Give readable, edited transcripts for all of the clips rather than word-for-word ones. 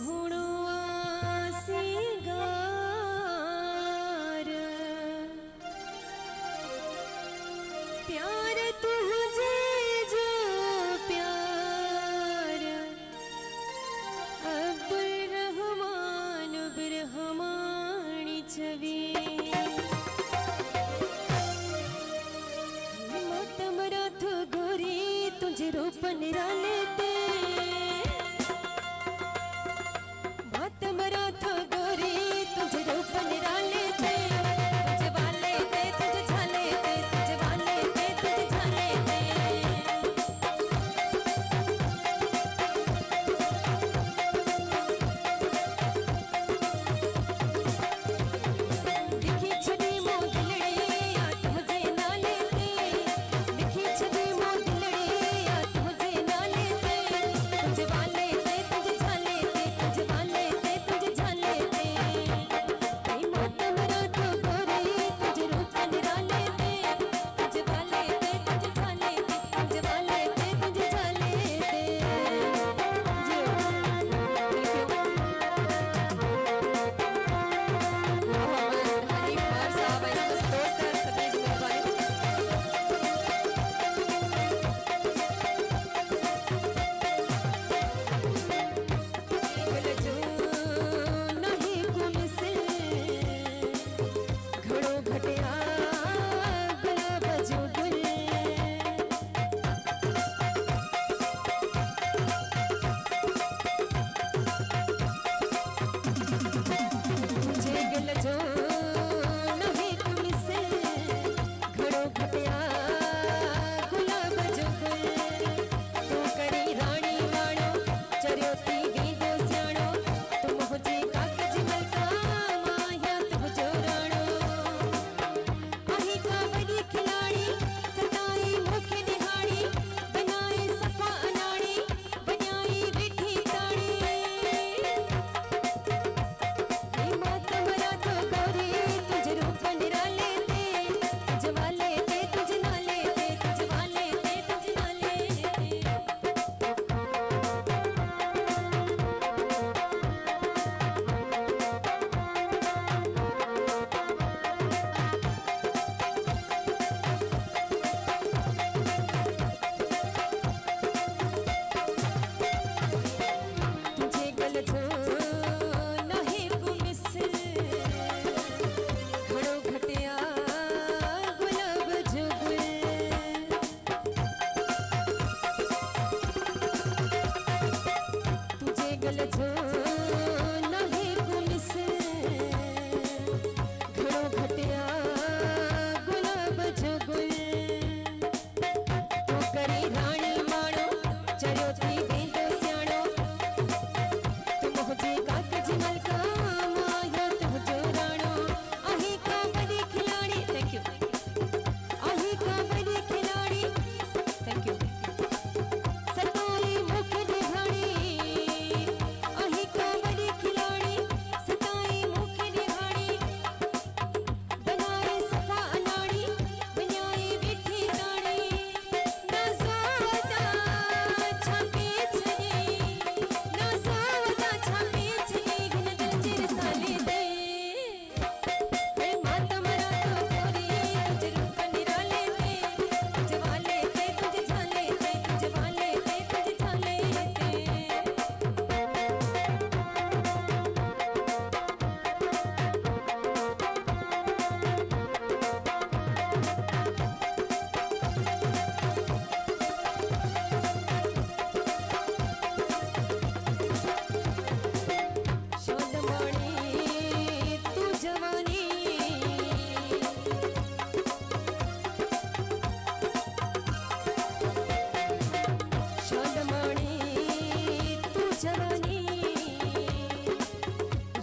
सोहणो सिंगार प्यार तुझे जो प्यार अब्दुल रहमान बिरहमानी छवि मातमरा थो गोरी तुझे रूप निराले ते मातमरा थो गोरी तुझे रूप निराले ते तुझे वाले ते तुझे झाले ते तुझे वाले ते तुझे झाले ते दिखी छड़ी मोदलड़ी या तुझे ना लेते दिखी छड़ी मोदलड़ी या तुझे ना लेते तुझे वाले ते तुझे झाले ते तुझे वाले ते तुझे झाले ते कई मातमरा तो गोरी तुझे रूप निराले ते तुझे वाले ते तुझे झाले ते तुझे वाले ते तुझे झाले ते जी मोहम्मद हनीफ खान साहब ऐसे दोस्त हैं सभी जी मेहरबानी गुल जो नहीं गुमसे घड़ो घटिया गुलाब जो गुल तुझे गुल जो नहीं तुमसे घड़ो घटिया गुलाब जो गुल तू करी रानी वाणो चरियोती वींदो स्याणो तू मुझे कागज मलका माया तुझो राणो आही का बड़ी खिलाड़ी सताई मुखे निहाड़ी बनाए सफा अनाड़ी बनाई रिठी ताड़ी मातमरा तो गोरी तुझे रूप निराले ते तुझे वाले ते तुझे नाले ते तुझे वाले ते तुझे नाले ते तुझे गल जो नहीं गुमसे घड़ो घटिया गुलाब जो गुल तुझे गल जो नहीं गुमसे घड़ो घटिया गुलाब जो गुल तू करी रानी माणो चरियोती वेंदो स्याणो तू मुझे कागज मलका माया तुझो राणो आही का बड़ी खिलाड़ी थैंक यू आही का बड़ी खिलाड़ी थैंक यू सताई मुख निहाड़ी आही का बड़ी खिलाड़ी सताई मुख निहाड़ी बनाए सफा अनाड़ी बनाई विठी ताड़ी ना जोवता छापे छने ना जोवता छापे छने घन दिल चिर साले दे हे मातमरा तो गोरी तुझे रूप निराले ते तुझे वाले ते तुझे झाले ते तुझे वाले ते तुझे झाले ते शोधमणि तू जवानी शोधमणि तू जवानी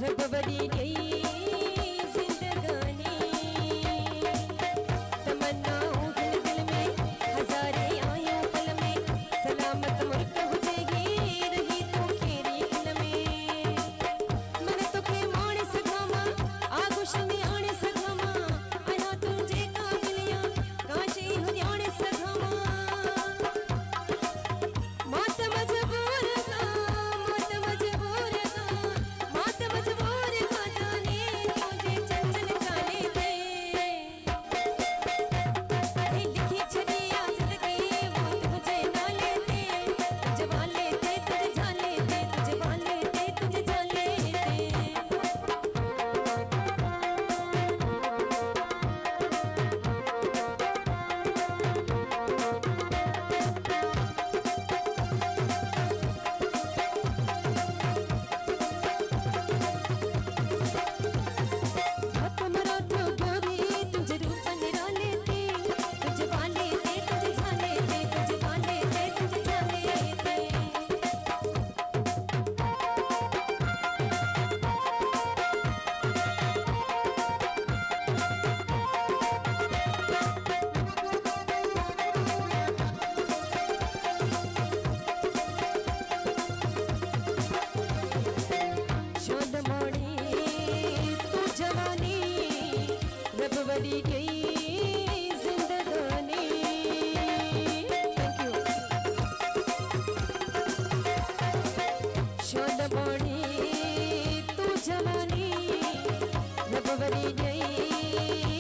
रब बड़ी गई जिंदगानी तमन्नाओं दिल दिल में हजारे आयों पल में सलामत मुल्क हुजेगी रही तू खेरी इन में मन तुखे माणे सगामा आगोश में आणे सगामा अना तुझे काबिलियां काशी हो जाने सगामा मात मजबूर का जवानी तू जवानी रबवरी नहीं